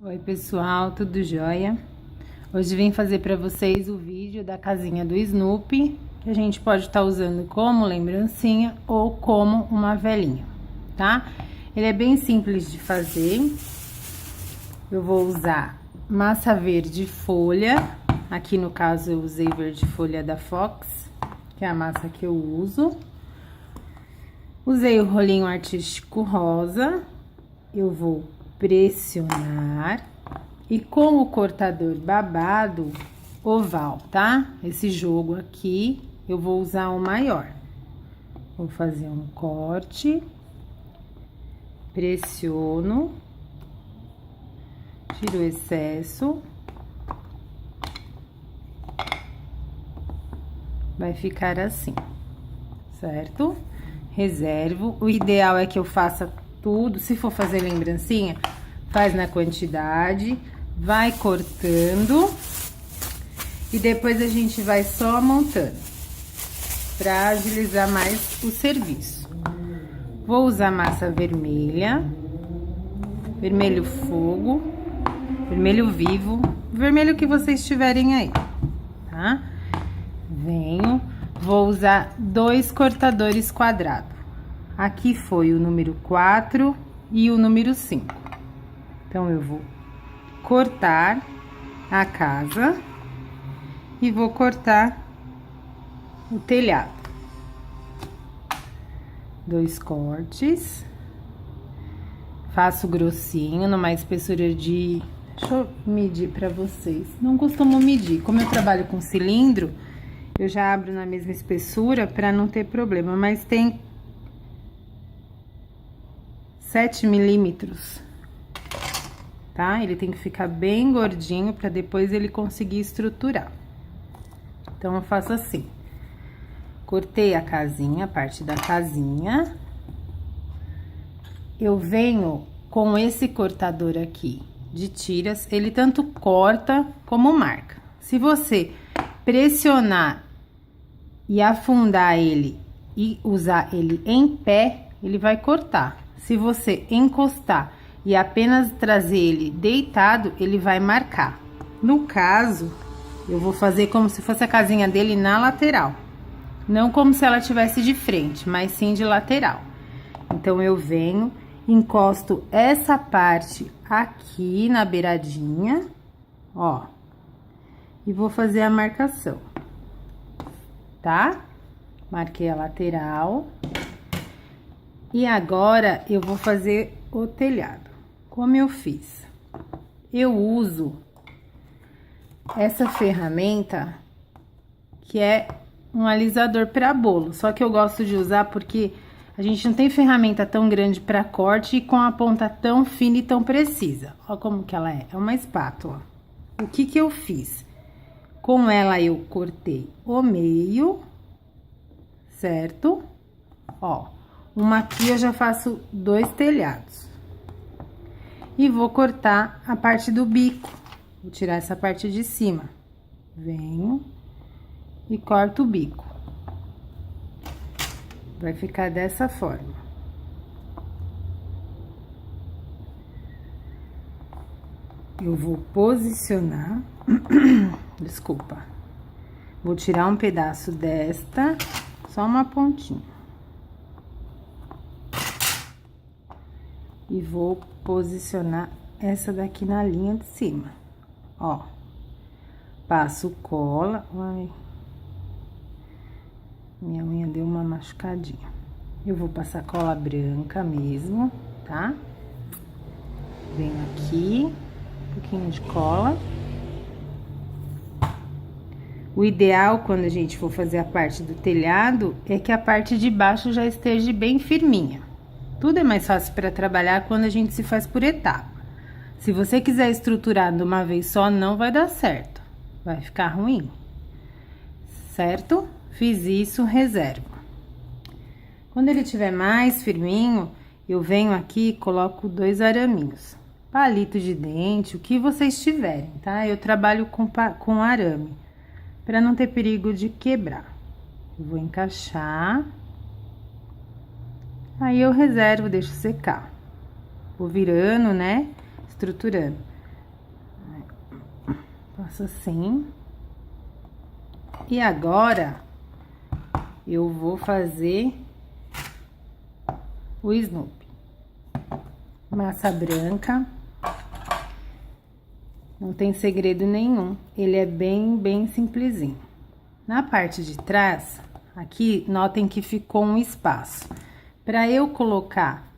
Oi pessoal, tudo jóia? Hoje vim fazer para vocês o vídeo da casinha do Snoopy, que a gente pode estar usando como lembrancinha ou como uma velinha, tá? Ele é bem simples de fazer. Eu vou usar massa verde folha, aqui no caso eu usei verde folha da Fox, que é a massa que eu uso. Usei o rolinho artístico rosa, eu vou pressionar e com o cortador babado oval, tá? Esse jogo aqui eu vou usar o maior. Vou fazer um corte, pressiono, tiro o excesso, vai ficar assim, certo? Reservo. O ideal é que eu faça tudo, se for fazer lembrancinha, faz na quantidade, vai cortando e depois a gente vai só montando para agilizar mais o serviço. Vou usar massa vermelha, vermelho fogo, vermelho vivo, vermelho que vocês tiverem aí, tá? Venho, vou usar 2 cortadores quadrados. Aqui foi o número 4 e o número 5. Então, eu vou cortar a casa e vou cortar o telhado. 2 cortes. Faço grossinho, numa espessura de... Deixa eu medir pra vocês. Não costumo medir. Como eu trabalho com cilindro, eu já abro na mesma espessura pra não ter problema. Mas tem 7 milímetros, tá? Ele tem que ficar bem gordinho para depois ele conseguir estruturar. Então, eu faço assim. Cortei a casinha, a parte da casinha. Eu venho com esse cortador aqui de tiras, ele tanto corta como marca. Se você pressionar e afundar ele e usar ele em pé, ele vai cortar. Se você encostar e apenas trazer ele deitado, ele vai marcar. No caso, eu vou fazer como se fosse a casinha dele na lateral. Não como se ela estivesse de frente, mas sim de lateral. Então, eu venho, encosto essa parte aqui na beiradinha, ó. E vou fazer a marcação, tá? Marquei a lateral. E agora, eu vou fazer o telhado. Como eu fiz? Eu uso essa ferramenta, que é um alisador para bolo. Só que eu gosto de usar porque a gente não tem ferramenta tão grande para corte e com a ponta tão fina e tão precisa. Olha como que ela é. É uma espátula. O que que eu fiz? Com ela, eu cortei o meio, certo? Ó. Uma aqui eu já faço 2 telhados. E vou cortar a parte do bico. Vou tirar essa parte de cima. Venho e corto o bico. Vai ficar dessa forma. Eu vou posicionar... Desculpa. Vou tirar um pedaço desta, só uma pontinha. E vou posicionar essa daqui na linha de cima, ó. Passo cola, ai, minha unha deu uma machucadinha. Eu vou passar cola branca mesmo, tá? Venho aqui, um pouquinho de cola. O ideal, quando a gente for fazer a parte do telhado, é que a parte de baixo já esteja bem firminha. Tudo é mais fácil para trabalhar quando a gente se faz por etapa. Se você quiser estruturar de uma vez só, não vai dar certo. Vai ficar ruim. Certo? Fiz isso, reservo. Quando ele estiver mais firminho, eu venho aqui e coloco 2 araminhos. Palito de dente, o que vocês tiverem, tá? Eu trabalho com arame, para não ter perigo de quebrar. Eu vou encaixar. Aí, eu reservo, deixo secar. Vou virando, né? Estruturando. Faço assim. E agora, eu vou fazer o Snoopy. Massa branca. Não tem segredo nenhum. Ele é bem simplesinho. Na parte de trás, aqui, notem que ficou um espaço. Para eu colocar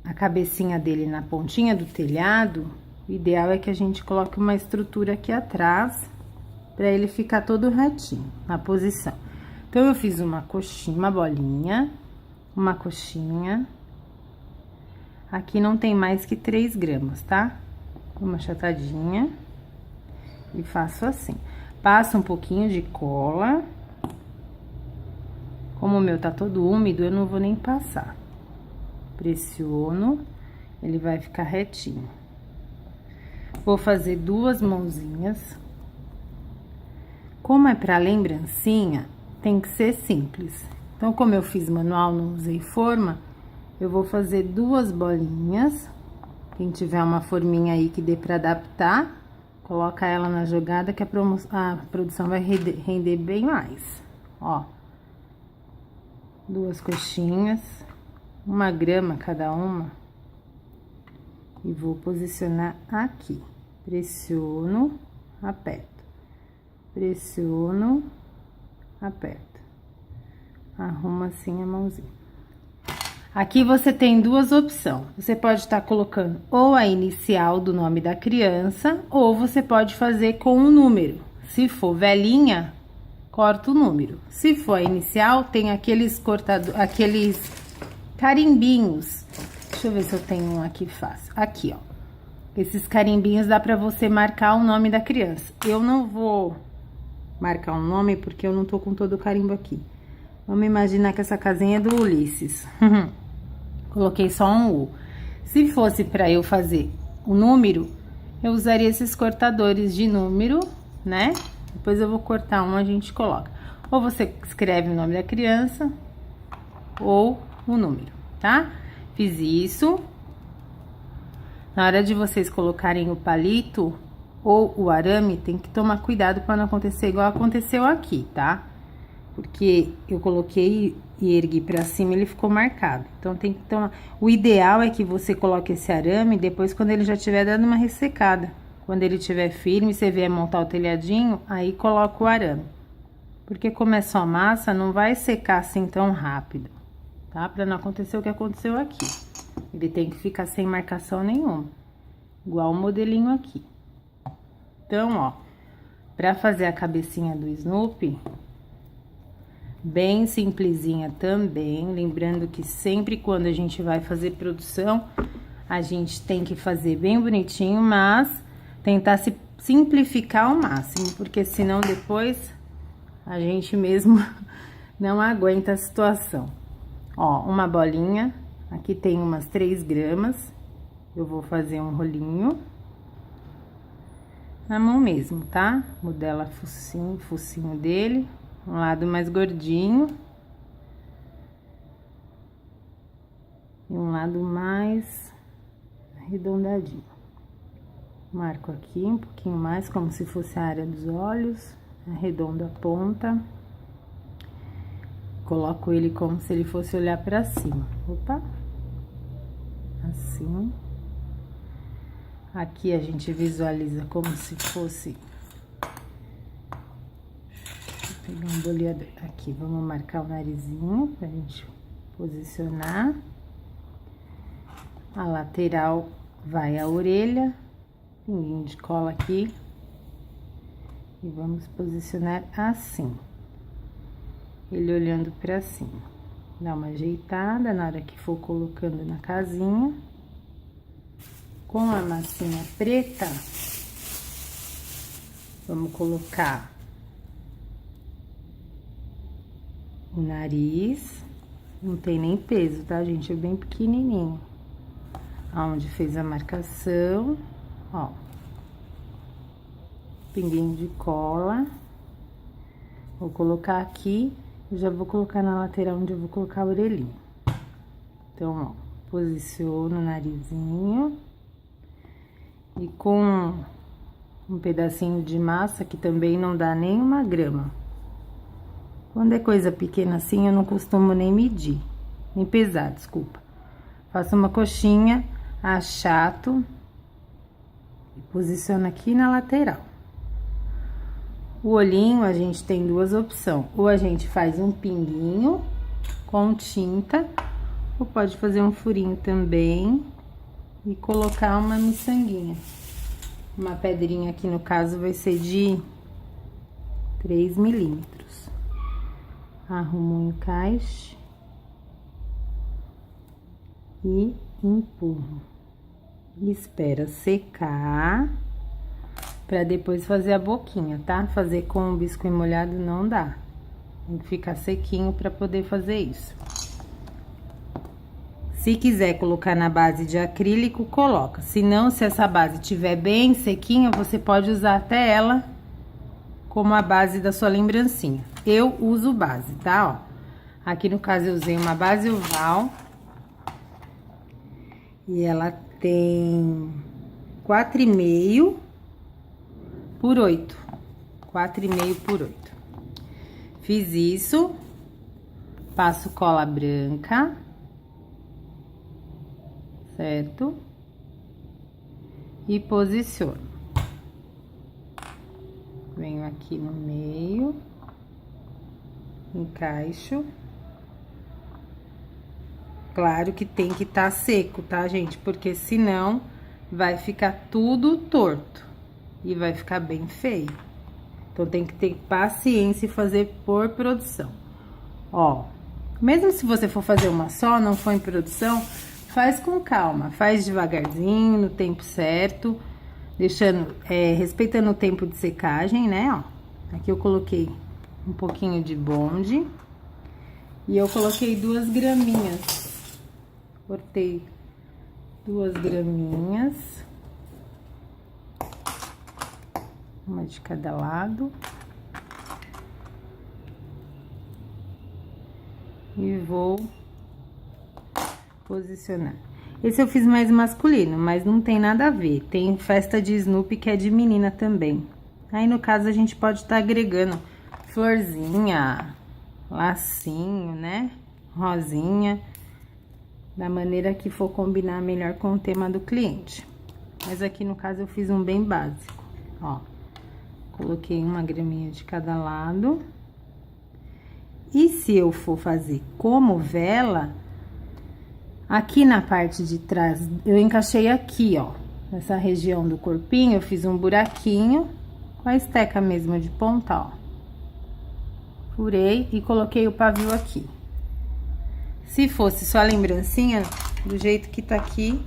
a cabecinha dele na pontinha do telhado, o ideal é que a gente coloque uma estrutura aqui atrás, para ele ficar todo retinho, na posição. Então, eu fiz uma coxinha, uma bolinha, uma coxinha. Aqui não tem mais que 3 gramas, tá? Uma achatadinha. E faço assim. Passa um pouquinho de cola. Como o meu tá todo úmido, eu não vou nem passar. Pressiono, ele vai ficar retinho. Vou fazer 2 mãozinhas. Como é pra lembrancinha, tem que ser simples. Então, como eu fiz manual, não usei forma, eu vou fazer 2 bolinhas. Quem tiver uma forminha aí que dê pra adaptar, coloca ela na jogada que a produção vai render bem mais. Ó. 2 coxinhas, 1 grama cada uma. E vou posicionar aqui. Pressiono, aperto. Pressiono, aperto. Arrumo assim a mãozinha. Aqui você tem 2 opções. Você pode estar colocando ou a inicial do nome da criança, ou você pode fazer com um número. Se for velhinha, corta o número. Se for a inicial, tem aqueles carimbinhos. Deixa eu ver se eu tenho um aqui fácil. Aqui, ó. Esses carimbinhos dá pra você marcar o nome da criança. Eu não vou marcar um nome porque eu não tô com todo o carimbo aqui. Vamos imaginar que essa casinha é do Ulisses. Coloquei só um U. Se fosse pra eu fazer o número, eu usaria esses cortadores de número, né? Depois eu vou cortar um, a gente coloca. Ou você escreve o nome da criança, ou o número, tá? Fiz isso. Na hora de vocês colocarem o palito ou o arame, tem que tomar cuidado para não acontecer igual aconteceu aqui, tá? Porque eu coloquei e ergui pra cima, ele ficou marcado. Então, tem que tomar... O ideal é que você coloque esse arame depois, quando ele já tiver dando uma ressecada. Quando ele estiver firme, você vier montar o telhadinho, aí coloca o arame. Porque como é só massa, não vai secar assim tão rápido, tá? Pra não acontecer o que aconteceu aqui. Ele tem que ficar sem marcação nenhuma. Igual o modelinho aqui. Então, ó, pra fazer a cabecinha do Snoopy... Bem simplesinha também, lembrando que sempre quando a gente vai fazer produção, a gente tem que fazer bem bonitinho, mas tentar se simplificar ao máximo, porque senão depois a gente mesmo não aguenta a situação. Ó, uma bolinha, aqui tem umas 3 gramas, eu vou fazer um rolinho na mão mesmo, tá? Modela focinho dele. Um lado mais gordinho. E um lado mais arredondadinho. Marco aqui um pouquinho mais, como se fosse a área dos olhos. Arredondo a ponta. Coloco ele como se ele fosse olhar pra cima. Opa! Assim. Aqui a gente visualiza como se fosse... Pegar um boleador. Aqui, vamos marcar o narizinho pra gente posicionar. A lateral vai a orelha, pinguinho de cola aqui. E vamos posicionar assim. Ele olhando pra cima. Dá uma ajeitada na hora que for colocando na casinha. Com a massinha preta, vamos colocar o nariz, não tem nem peso, tá, gente? É bem pequenininho. Aonde fez a marcação, ó. Pinguinho de cola. Vou colocar aqui, e já vou colocar na lateral onde eu vou colocar a orelhinha. Então, ó, posiciono o narizinho. E com um pedacinho de massa que também não dá nem 1 grama. Quando é coisa pequena assim, eu não costumo nem medir, nem pesar, desculpa. Faço uma coxinha, achato e posiciono aqui na lateral. O olhinho, a gente tem 2 opções. Ou a gente faz um pinguinho com tinta, ou pode fazer um furinho também e colocar uma miçanguinha. Uma pedrinha aqui, no caso, vai ser de 3 milímetros. Arrumo o encaixe e empurro. E espera secar pra depois fazer a boquinha, tá? Fazer com o biscuit molhado não dá. Tem que ficar sequinho pra poder fazer isso. Se quiser colocar na base de acrílico, coloca. Se não, se essa base estiver bem sequinha, você pode usar até ela como a base da sua lembrancinha. Eu uso base, tá? Ó, aqui no caso eu usei uma base oval. E ela tem 4,5 por 8. 4,5 por 8. Fiz isso. Passo cola branca. Certo? E posiciono. Venho aqui no meio. Encaixo. Claro que tem que estar seco, tá, gente? Porque senão vai ficar tudo torto e vai ficar bem feio. Então, tem que ter paciência e fazer por produção. Ó, mesmo se você for fazer uma só, não for em produção, faz com calma, faz devagarzinho, no tempo certo, deixando, respeitando o tempo de secagem, né, ó. Aqui eu coloquei um pouquinho de bonde e eu coloquei 2 graminhas. Cortei 2 graminhas, uma de cada lado. E vou posicionar. Esse eu fiz mais masculino, mas não tem nada a ver. Tem festa de Snoopy que é de menina também. Aí, no caso, a gente pode estar agregando florzinha, lacinho, né? Rosinha. Da maneira que for combinar melhor com o tema do cliente. Mas aqui, no caso, eu fiz um bem básico, ó. Coloquei 1 graminha de cada lado. E se eu for fazer como vela, aqui na parte de trás, eu encaixei aqui, ó. Nessa região do corpinho, eu fiz um buraquinho com a esteca mesmo de ponta, ó. Furei e coloquei o pavio aqui. Se fosse só a lembrancinha, do jeito que tá aqui,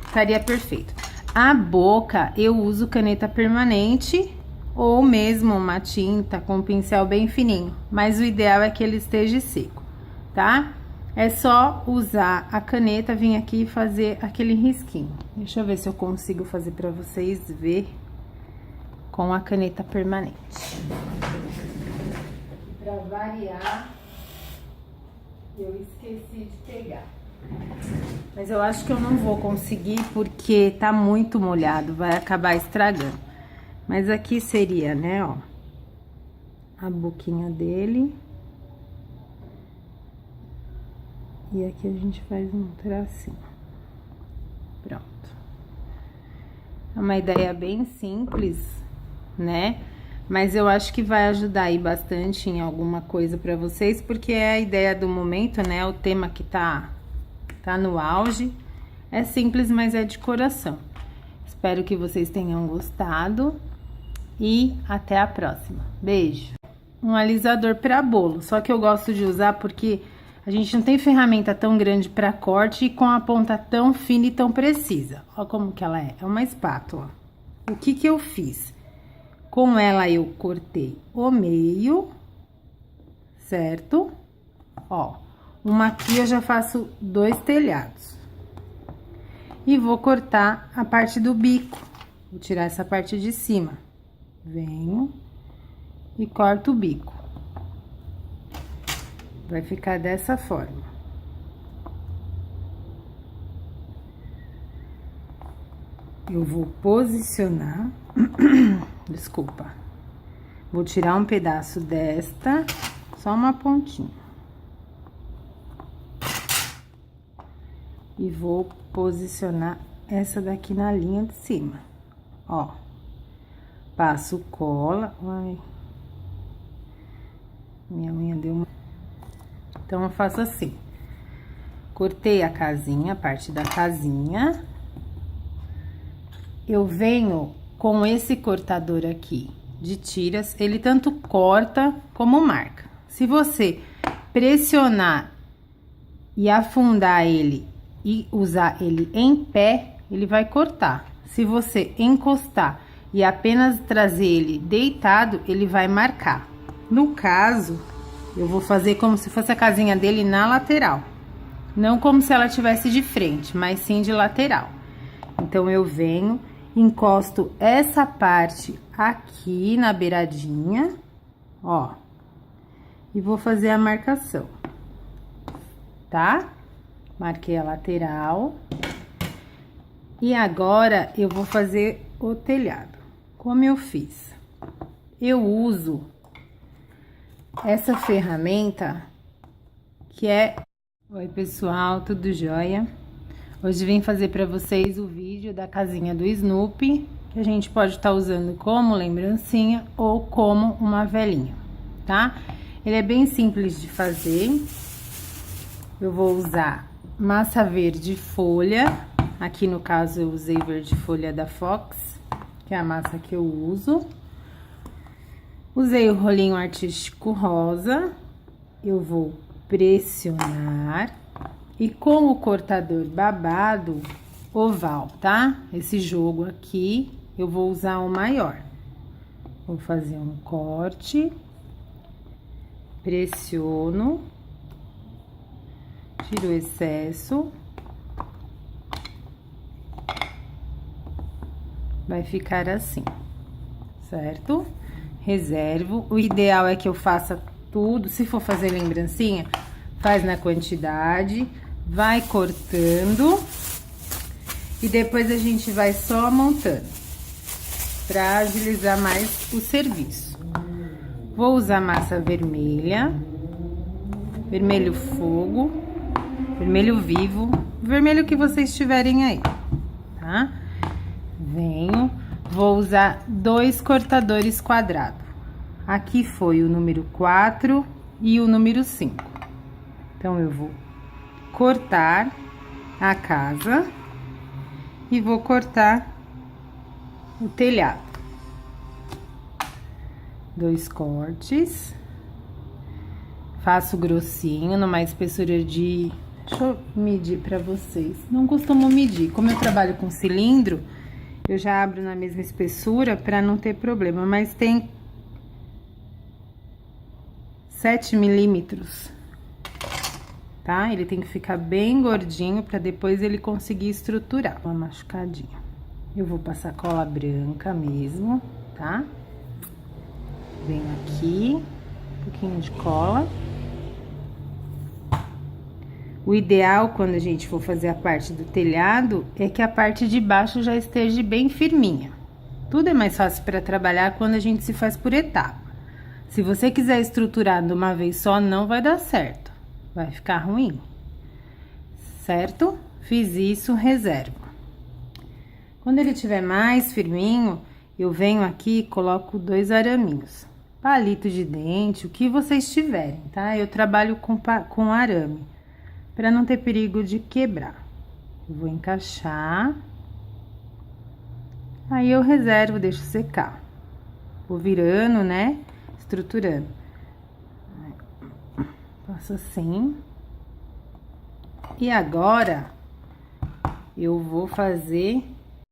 estaria perfeito. A boca, eu uso caneta permanente ou mesmo uma tinta com um pincel bem fininho. Mas o ideal é que ele esteja seco, tá? É só usar a caneta, vir aqui e fazer aquele risquinho. Deixa eu ver se eu consigo fazer pra vocês ver com a caneta permanente. Pra variar... eu esqueci de pegar. Mas eu acho que eu não vou conseguir porque tá muito molhado, vai acabar estragando. Mas aqui seria, né, ó, a boquinha dele. E aqui a gente faz um tracinho. Pronto. É uma ideia bem simples, né? Mas eu acho que vai ajudar aí bastante em alguma coisa pra vocês, porque é a ideia do momento, né? O tema que tá no auge. É simples, mas é de coração. Espero que vocês tenham gostado e até a próxima. Beijo! Um alisador pra bolo, só que eu gosto de usar porque a gente não tem ferramenta tão grande pra corte e com a ponta tão fina e tão precisa. Ó como que ela é. É uma espátula. O que que eu fiz? Com ela, eu cortei o meio, certo? Ó, uma aqui eu já faço 2 telhados. E vou cortar a parte do bico. Vou tirar essa parte de cima. Venho e corto o bico. Vai ficar dessa forma. eu vou posicionar, desculpa, vou tirar um pedaço desta, só uma pontinha. E vou posicionar essa daqui na linha de cima, ó. Passo cola, ai, minha unha deu uma... Então, eu faço assim. Cortei a casinha, a parte da casinha. Eu venho com esse cortador aqui de tiras, ele tanto corta como marca. Se você pressionar e afundar ele e usar ele em pé, ele vai cortar. Se você encostar e apenas trazer ele deitado, ele vai marcar. No caso, eu vou fazer como se fosse a casinha dele na lateral. Não como se ela tivesse de frente, mas sim de lateral. Então, eu venho, encosto essa parte aqui na beiradinha, ó. E vou fazer a marcação, tá? Marquei a lateral. E agora, eu vou fazer o telhado. Como eu fiz? Eu uso essa ferramenta que é... Oi, pessoal, tudo jóia? Hoje vim fazer para vocês o vídeo da casinha do Snoopy, que a gente pode estar usando como lembrancinha ou como uma velinha, tá? Ele é bem simples de fazer. Eu vou usar massa verde folha, aqui no caso eu usei verde folha da Fox, que é a massa que eu uso. Usei o rolinho artístico rosa, eu vou pressionar e com o cortador babado oval, tá? Esse jogo aqui, eu vou usar o maior. Vou fazer um corte, pressiono, tiro o excesso. Vai ficar assim, certo? Reservo. O ideal é que eu faça tudo, se for fazer lembrancinha, faz na quantidade, vai cortando e depois a gente vai só montando para agilizar mais o serviço. Vou usar massa vermelha, vermelho fogo, vermelho vivo, vermelho que vocês tiverem aí, tá? Venho, vou usar 2 cortadores quadrados. Aqui foi o número 4 e o número 5. Então, eu vou cortar a casa e vou cortar o telhado. 2 cortes. Faço grossinho, numa espessura de... Deixa eu medir pra vocês. Não costumo medir. Como eu trabalho com cilindro, eu já abro na mesma espessura pra não ter problema. Mas tem 7 milímetros, tá? Ele tem que ficar bem gordinho pra depois ele conseguir estruturar. Uma machucadinha. Eu vou passar cola branca mesmo, tá? Venho aqui, um pouquinho de cola. O ideal, quando a gente for fazer a parte do telhado, é que a parte de baixo já esteja bem firminha. Tudo é mais fácil para trabalhar quando a gente se faz por etapa. Se você quiser estruturar de uma vez só, não vai dar certo. Vai ficar ruim. Certo? Fiz isso, reservo. Quando ele estiver mais firminho, eu venho aqui e coloco 2 araminhos. Palito de dente, o que vocês tiverem, tá? Eu trabalho com arame, para não ter perigo de quebrar. Eu vou encaixar. Aí eu reservo, deixo secar. Vou virando, né? Estruturando. Faço assim. E agora, eu vou fazer